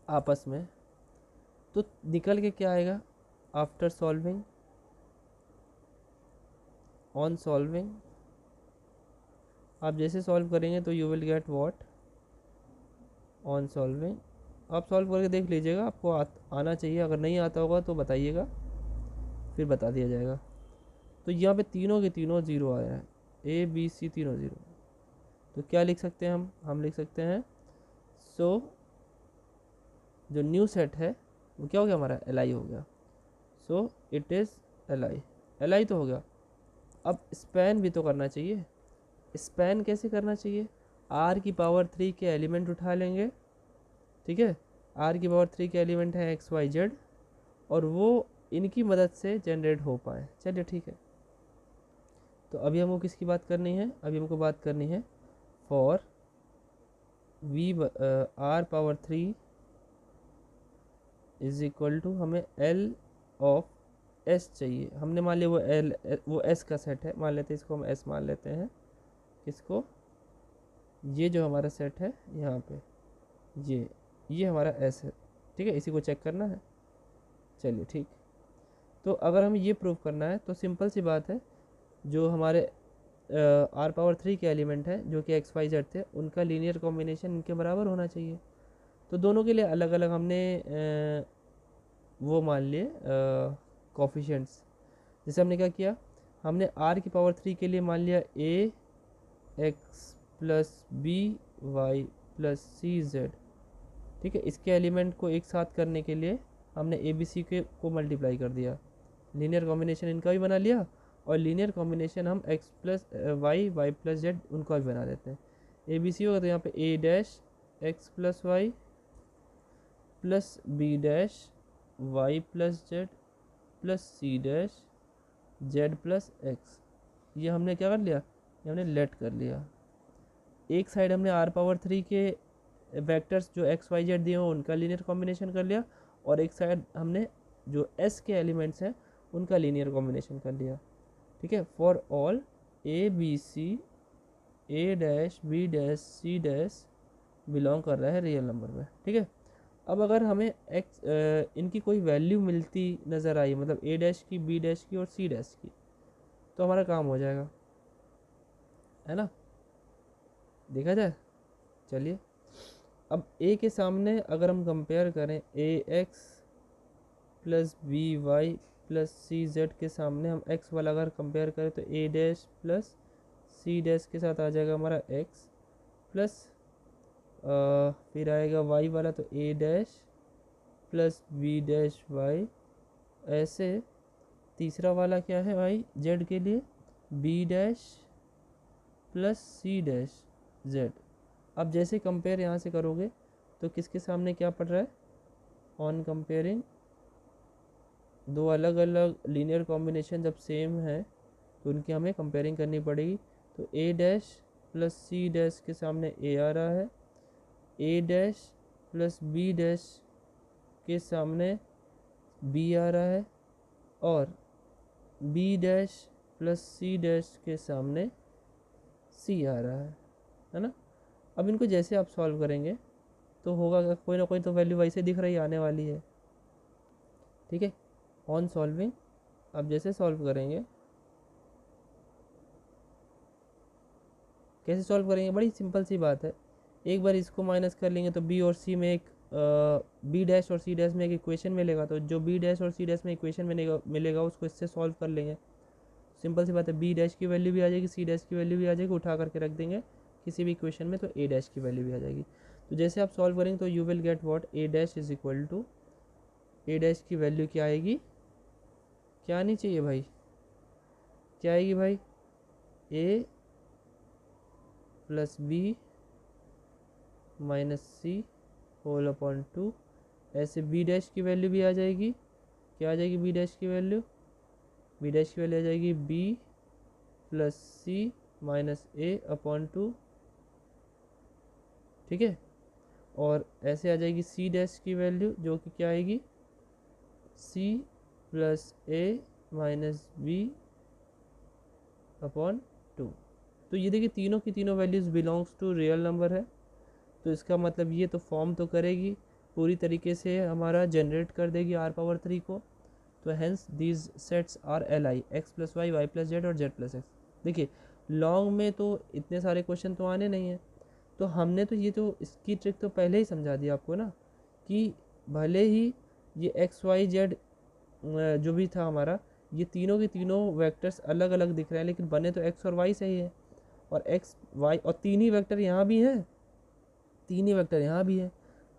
आपस में तो निकल के क्या आएगा, आफ्टर सॉल्विंग, ऑन सॉल्विंग, आप जैसे सॉल्व करेंगे तो you will get what, on solving. आप सॉल्व करके देख लीजिएगा, आपको आना चाहिए, अगर नहीं आता होगा तो बताइएगा, फिर बता दिया जाएगा। तो यहाँ पे तीनों के तीनों ज़ीरो आया है, ए बी सी तीनों ज़ीरो। तो क्या लिख सकते हैं हम लिख सकते हैं सो जो न्यू सेट है वो क्या हो गया, हमारा एल आई हो गया। So it is L I, L I तो हो गया। अब स्पैन भी तो करना चाहिए। स्पैन कैसे करना चाहिए, आर की पावर 3 के एलिमेंट उठा लेंगे, ठीक है। आर की पावर 3 के एलिमेंट है एक्स वाई जेड, और वो इनकी मदद से जनरेट हो पाए। चलिए ठीक है। तो अभी हमको किसकी बात करनी है, अभी हमको बात करनी है for V R power 3 is equal to, हमें एल ऑफ एस चाहिए। हमने मान लिया वो एस का सेट है, मान लेते हैं इसको, हम एस मान लेते हैं। किसको, ये जो हमारा सेट है यहाँ पे, ये हमारा एस है, ठीक है। इसी को चेक करना है। चलिए ठीक। तो अगर हमें ये प्रूव करना है तो सिंपल सी बात है, जो हमारे आर पावर 3 के एलिमेंट है जो कि एक्स वाई जेड थे, उनका लीनियर कॉम्बिनेशन इनके बराबर होना चाहिए। तो दोनों के लिए अलग अलग हमने वो मान लिए कोफिशिएंट्स। जैसे हमने क्या किया, हमने आर की पावर 3 के लिए मान लिया A x plus B y plus C z, ठीक है। इसके एलिमेंट को एक साथ करने के लिए हमने ए बी सी के को मल्टीप्लाई कर दिया, लीनियर कॉम्बिनेशन इनका भी बना लिया, और लीनियर कॉम्बिनेशन हम X plus Y Y plus Z उनका भी बना देते हैं। ए बी सी होगा तो यहाँ पे a dash x plus Y plus B dash y plus z plus C dash z plus x. ये हमने क्या कर लिया, ये हमने लेट कर लिया। एक साइड हमने आर पावर 3 के वेक्टर्स जो एक्स वाई जेड दिए हो उनका लीनियर कॉम्बिनेशन कर लिया, और एक साइड हमने जो एस के एलिमेंट्स हैं उनका लीनियर कॉम्बिनेशन कर लिया, ठीक है। For all A B C A dash B dash C dash belong कर रहा है रियल नंबर में, ठीक है। अब अगर हमें इनकी कोई वैल्यू मिलती नज़र आई, मतलब ए डैश की, बी डैश की और सी डैश की, तो हमारा काम हो जाएगा, है ना। देखा जाए, चलिए। अब ए के सामने अगर हम कंपेयर करें a x plus B y plus C z के सामने हम एक्स वाला अगर कंपेयर करें तो ए डैश प्लस सी डैश के साथ आ जाएगा हमारा एक्स, प्लस फिर आएगा वाई वाला तो ए dash plus B dash y. ऐसे तीसरा वाला क्या है भाई जेड के लिए, बी डैश प्लस सी डैश जेड। अब जैसे कंपेयर यहाँ से करोगे तो किसके सामने क्या पड़ रहा है, ऑन कंपेयरिंग दो अलग अलग लीनियर कॉम्बिनेशन जब सेम है तो उनकी हमें कंपेयरिंग करनी पड़ेगी। तो ए डैश प्लस सी डैश के सामने ए आ रहा है, A dash plus B dash के सामने बी आ रहा है, और बी डैश प्लस सी डैश के सामने सी आ रहा है ना। अब इनको जैसे आप सॉल्व करेंगे तो होगा कोई ना कोई तो वैल्यू वैसे दिख रही आने वाली है, ठीक है। ऑन सॉल्विंग अब जैसे सॉल्व करेंगे, कैसे सॉल्व करेंगे, बड़ी सिंपल सी बात है। एक बार इसको माइनस कर लेंगे तो बी और सी में एक बी डैश और सी डैश में एक इक्वेशन मिलेगा, तो जो बी डैश और सी डैश में इक्वेशन मिलेगा उसको इससे सॉल्व कर लेंगे। सिंपल सी बात है, बी डैश की वैल्यू भी आ जाएगी, सी डैश की वैल्यू भी आ जाएगी, उठा करके रख देंगे किसी भी इक्वेशन में, तो ए डैश की वैल्यू भी आ जाएगी। तो जैसे आप सॉल्व करेंगे तो you will get what, A dash is equal to, A dash की वैल्यू क्या आएगी, क्या आनी चाहिए भाई, क्या आएगी भाई, A plus B minus C whole upon 2। ऐसे बी डैश की वैल्यू भी आ जाएगी, क्या आ जाएगी बी डैश की वैल्यू, बी डैश की वैल्यू आ जाएगी बी प्लस सी माइनस ए अपॉन 2, ठीक है। और ऐसे आ जाएगी सी डैश की वैल्यू जो कि क्या आएगी, C plus A minus B upon 2। तो ये देखिए तीनों की तीनों values belongs to real number है, तो इसका मतलब ये तो फॉर्म तो करेगी, पूरी तरीके से हमारा जनरेट कर देगी r⁻3 को। तो hence these sets are L I, X plus Y plus Z और जेड प्लस एक्स। देखिए लॉन्ग में तो इतने सारे क्वेश्चन तो आने नहीं हैं, तो हमने तो ये तो इसकी ट्रिक तो पहले ही समझा दी आपको ना, कि भले ही ये एक्स वाई जेड जो भी था हमारा, ये तीनों के तीनों वेक्टर्स अलग अलग दिख रहे हैं, लेकिन बने तो एक्स और वाई से ही है, और एक्स वाई और तीन ही वेक्टर यहाँ भी हैं, तीन ही वेक्टर यहाँ भी है।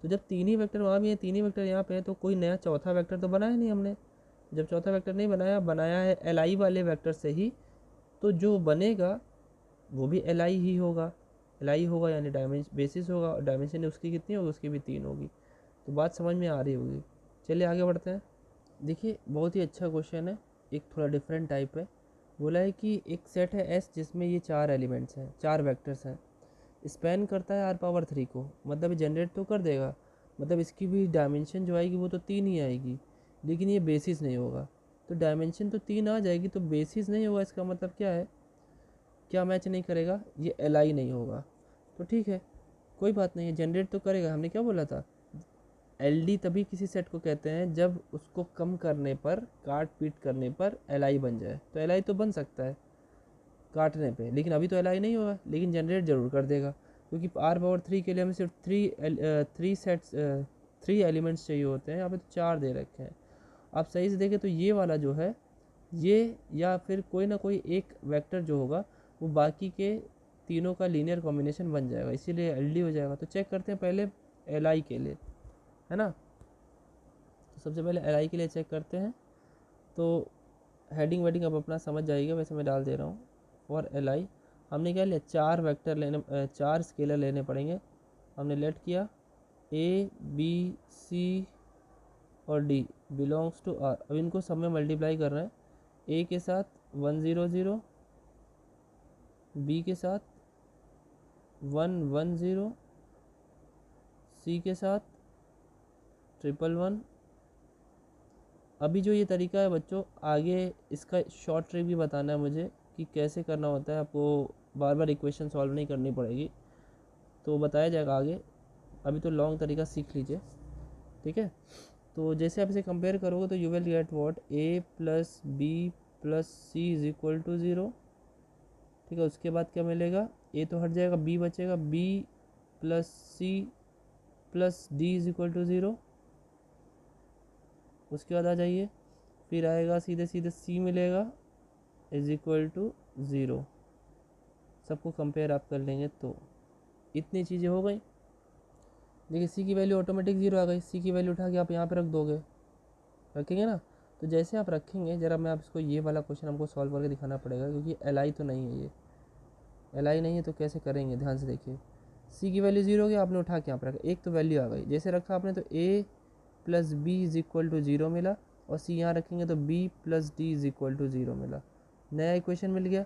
तो जब तीन ही वेक्टर वहाँ भी है, तीन ही वेक्टर यहाँ पे है, तो कोई नया चौथा वेक्टर तो बनाया नहीं हमने। जब चौथा वेक्टर नहीं बनाया, बनाया है एल आई वाले वेक्टर से ही, तो जो बनेगा वो भी एल आई ही होगा। एल आई होगा यानी बेसिस होगा, और डायमेंशन उसकी कितनी होगी, उसकी भी 3 होगी। तो बात समझ में आ रही होगी। चलिए आगे बढ़ते हैं। देखिए बहुत ही अच्छा क्वेश्चन है, एक थोड़ा डिफरेंट टाइप है। बोला है कि एक सेट है एस जिसमें ये 4 एलिमेंट्स हैं, 4 वेक्टर्स हैं, स्पैन करता है r⁻3 को, मतलब जनरेट तो कर देगा, मतलब इसकी भी डायमेंशन जो आएगी वो तो 3 ही आएगी, लेकिन ये बेसिस नहीं होगा। तो डायमेंशन तो 3 आ जाएगी, तो बेसिस नहीं होगा, इसका मतलब क्या है, क्या मैच नहीं करेगा, ये एल आई नहीं होगा। तो ठीक है, कोई बात नहीं है, जनरेट तो करेगा। हमने क्या बोला था, एल डी तभी किसी सेट को कहते हैं जब उसको कम करने पर, काट पीट करने पर एल आई बन जाए। तो एल आई तो बन सकता है काटने पे, लेकिन अभी तो एल आई नहीं होगा, लेकिन जनरेट जरूर कर देगा, क्योंकि r⁻3 के लिए हमें सिर्फ थ्री एलिमेंट्स चाहिए होते हैं, यहाँ पे तो 4 दे रखे हैं। आप सही से देखें तो ये वाला जो है, ये या फिर कोई ना कोई एक वेक्टर जो होगा वो बाकी के तीनों का लीनियर कॉम्बिनेशन बन जाएगा, इसीलिए एल डी हो जाएगा। तो चेक करते हैं पहले एल आई के लिए, है ना। तो सबसे पहले एल आई के लिए चेक करते हैं। तो हेडिंग वेडिंग अब अपना समझ जाएगा, वैसे मैं डाल दे रहा हूँ। फॉर एल आई हमने क्या लिया, 4 वेक्टर लेने, 4 स्केलर लेने पड़ेंगे। हमने लेट किया ए बी सी और डी बिलोंग्स टू आर। अब इनको सब में मल्टीप्लाई कर रहे हैं, ए के साथ 1 0 0, बी के साथ 1 1 0, सी के साथ 1 1 1। अभी जो ये तरीका है बच्चों, आगे इसका शॉर्ट ट्रिक भी बताना है मुझे कि कैसे करना होता है, आपको बार बार इक्वेशन सॉल्व नहीं करनी पड़ेगी, तो बताया जाएगा आगे। अभी तो लॉन्ग तरीका सीख लीजिए, ठीक है। तो जैसे आप इसे कंपेयर करोगे तो you will get what, A plus B plus C is equal to 0, ठीक है। उसके बाद क्या मिलेगा, ए तो हट जाएगा, बी बचेगा, B plus C plus D is equal to 0। उसके बाद आ जाइए, फिर आएगा सीधे सीधे सी मिलेगा इज इक्वल टू 0। सबको कंपेयर आप कर लेंगे तो इतनी चीज़ें हो गई। देखिए सी की वैल्यू ऑटोमेटिक 0 आ गई, सी की वैल्यू उठा के आप यहाँ पे रख दोगे, रखेंगे ना। तो जैसे आप रखेंगे, जरा मैं आप इसको, ये वाला क्वेश्चन हमको सॉल्व करके दिखाना पड़ेगा, क्योंकि एल आई तो नहीं है, ये एल आई नहीं है, तो कैसे करेंगे, ध्यान से देखिए। सी की वैल्यू 0 हो गया, आपने उठा के यहाँ पर रखा, एक तो वैल्यू आ गई, जैसे रखा आपने तो a plus b is equal to 0 मिला, और सी यहाँ रखेंगे तो B plus D is equal to 0 मिला, नया इक्वेशन मिल गया।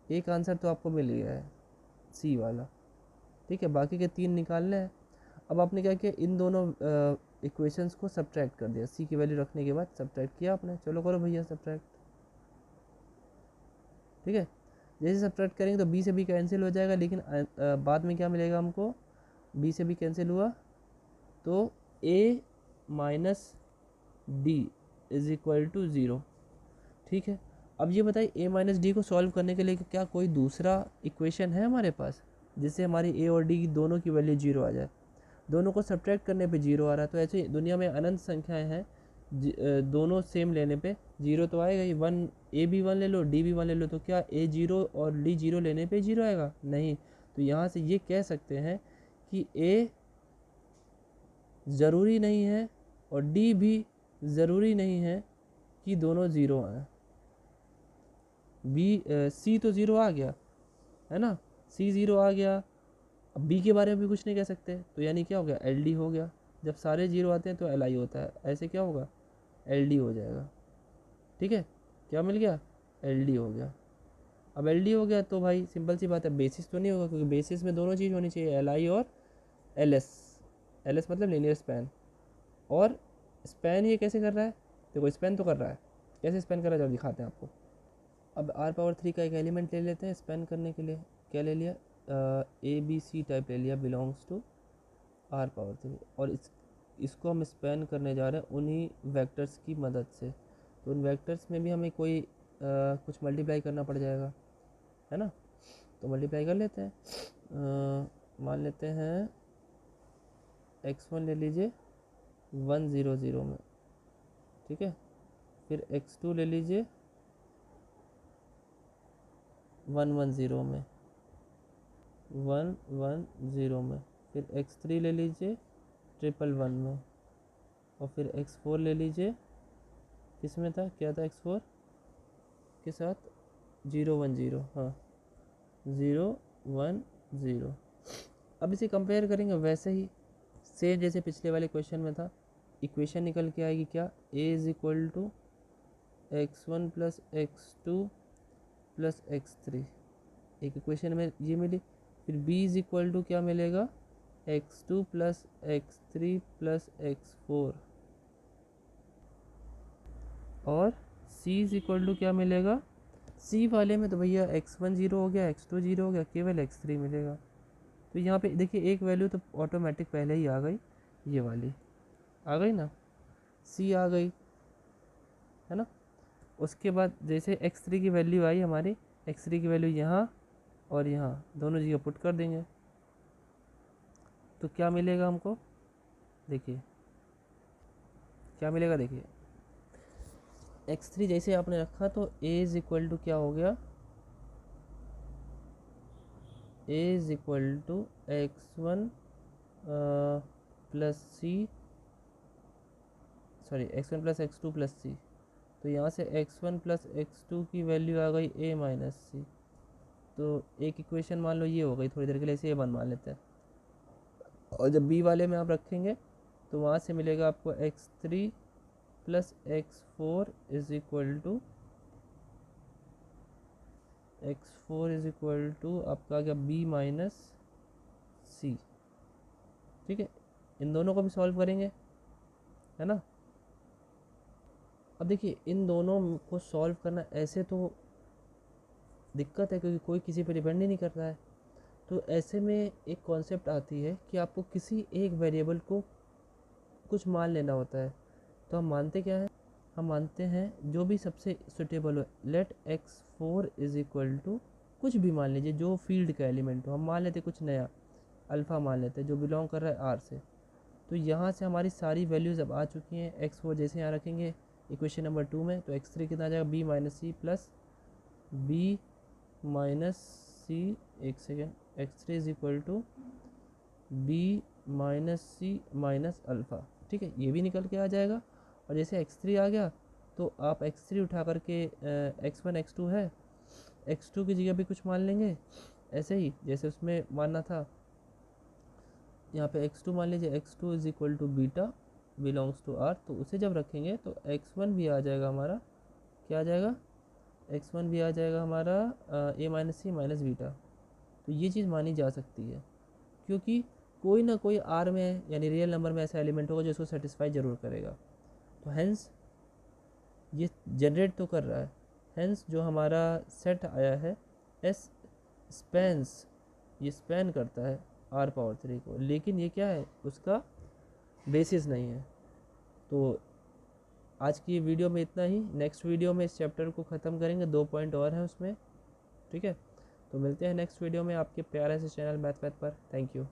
एक आंसर तो आपको मिल गया है सी वाला, ठीक है। बाकी के 3 निकालने हैं। अब आपने क्या किया, इन दोनों इक्वेशंस को सब्ट्रैक्ट कर दिया, सी की वैल्यू रखने के बाद सब्ट्रैक्ट किया आपने। चलो करो भैया सब्ट्रैक्ट, ठीक है। जैसे सब्ट्रैक्ट करेंगे तो बी से बी कैंसिल हो जाएगा, लेकिन बाद में क्या मिलेगा हमको, बी से बी कैंसिल हुआ तो a minus d is equal to 0, ठीक है। अब ये बताइए, ए माइनस डी को सॉल्व करने के लिए क्या कोई दूसरा इक्वेशन है हमारे पास जिससे हमारी ए और डी की दोनों की वैल्यू 0 आ जाए। दोनों को सब्ट्रैक्ट करने पे 0 आ रहा है, तो ऐसे दुनिया में अनंत संख्याएं हैं, दोनों सेम लेने पे 0 तो आएगा ही। 1 ए भी 1 ले लो, डी भी 1 ले लो, तो क्या ए 0 और डी 0 लेने पे 0 आएगा, नहीं। तो यहाँ से ये कह सकते हैं कि ए ज़रूरी नहीं है और डी भी ज़रूरी नहीं है कि दोनों 0 आए। बी सी तो 0 आ गया है ना, सी 0 आ गया। अब बी के बारे में भी कुछ नहीं कह सकते, तो यानी क्या हो गया, एल डी हो गया। जब सारे 0 आते हैं तो एल आई होता है, ऐसे क्या होगा, एल डी हो जाएगा, ठीक है। क्या मिल गया, एल डी हो गया। अब एल डी हो गया तो भाई सिंपल सी बात है, बेसिस तो नहीं होगा, क्योंकि बेसिस में दोनों चीज़ होनी चाहिए, एल आई और एल एस। एल एस मतलब लीनियर स्पैन, और स्पैन ये कैसे कर रहा है, देखो स्पेन तो कर रहा है, कैसे स्पेन कर रहा है जब दिखाते हैं आपको। अब r⁻3 का एक एलिमेंट ले लेते हैं स्पेन करने के लिए। क्या ले लिया, ABC टाइप ले लिया, बिलोंग्स टू r⁻3, और इसको हम स्पेन करने जा रहे हैं उन्हीं वेक्टर्स की मदद से। तो उन वेक्टर्स में भी हमें कोई कुछ मल्टीप्लाई करना पड़ जाएगा, है ना। तो मल्टीप्लाई कर लेते हैं, मान लेते हैं x1 ले लीजिए 1 0 0 में, ठीक है। फिर x2 ले लीजिए 1 1 0 में, 1 1 0 में। फिर x3 ले लीजिए 1 1 1 में, और फिर x4 ले लीजिए, किस में था, क्या था x4 के साथ, 0 1 0, हाँ 0 1 0। अब इसे कंपेयर करेंगे वैसे ही सेम जैसे पिछले वाले क्वेश्चन में था। इक्वेशन निकल के आएगी क्या, a is equal to x1 plus x2 plus x3, एक इक्वेशन में ये मिली। फिर b इज इक्वल टू क्या मिलेगा, x2 plus x3 plus x4, और c इज इक्वल टू क्या मिलेगा, c वाले में तो भैया x1 0 हो गया, x2 0 हो गया, केवल x3 मिलेगा। तो यहाँ पे देखिए एक वैल्यू तो ऑटोमेटिक पहले ही आ गई, ये वाली आ गई ना, c आ गई, है ना। उसके बाद जैसे x3 की वैल्यू आई हमारी, x3 की वैल्यू यहाँ और यहाँ दोनों जगह पुट कर देंगे, तो क्या मिलेगा हमको, देखिए क्या मिलेगा, देखिए x3 जैसे आपने रखा तो a इज इक्वल टू क्या हो गया, a is equal to x1 plus c, sorry x1 plus x2 plus c. तो यहाँ से x1 प्लस x2 की वैल्यू आ गई a माइनस सी। तो एक इक्वेशन मान लो ये हो गई, थोड़ी देर के लिए इसे a1 मान लेते हैं। और जब b वाले में आप रखेंगे तो वहाँ से मिलेगा आपको x3 plus x4 is equal to, x4 is equal to आपका आ गया b माइनस सी, ठीक है। इन दोनों को भी सॉल्व करेंगे, है ना। अब देखिए इन दोनों को सॉल्व करना ऐसे तो दिक्कत है, क्योंकि कोई किसी पर डिपेंड ही नहीं कर रहा है। तो ऐसे में एक कॉन्सेप्ट आती है कि आपको किसी एक वेरिएबल को कुछ मान लेना होता है। तो हम मानते क्या है, हम मानते हैं जो भी सबसे सुटेबल हो। Late x4 is equal to कुछ भी मान लीजिए, जो फील्ड का एलिमेंट हो। हम मान लेते कुछ नया अल्फ़ा मान लेते हैं जो बिलोंग कर रहा है आर से। तो यहाँ से हमारी सारी वैल्यूज़ अब आ चुकी हैं। x4 जैसे यहाँ रखेंगे इक्वेशन नंबर 2 में, तो x3 कितना आ जाएगा, b minus c plus b minus c, एक second, x3 is equal to b minus C minus alpha, ठीक है। ये भी निकल के आ जाएगा। और जैसे x3 आ गया तो आप x3 उठा करके x1 x2 है, x2 की जगह भी कुछ मान लेंगे ऐसे ही जैसे उसमें मानना था। यहाँ पे x2 मान लीजिए, x2 is equal to beta belongs to r। तो उसे जब रखेंगे तो x1 भी आ जाएगा हमारा, क्या आ जाएगा, x1 भी आ जाएगा हमारा a minus C minus beta. तो ये चीज़ मानी जा सकती है, क्योंकि कोई ना कोई r में यानी रियल नंबर में ऐसा एलिमेंट होगा जो इसको सेटिस्फाई ज़रूर करेगा। तो हैंस ये जनरेट तो कर रहा है, हैंस जो हमारा सेट आया है एस स्पेंस, ये स्पेन करता है r⁻3 को, लेकिन ये क्या है, उसका बेसिस नहीं है। तो आज की वीडियो में इतना ही। नेक्स्ट वीडियो में इस चैप्टर को ख़त्म करेंगे, 2 पॉइंट और हैं उसमें, ठीक है। तो मिलते हैं नेक्स्ट वीडियो में आपके प्यारे से चैनल मैथ पर। Thank you.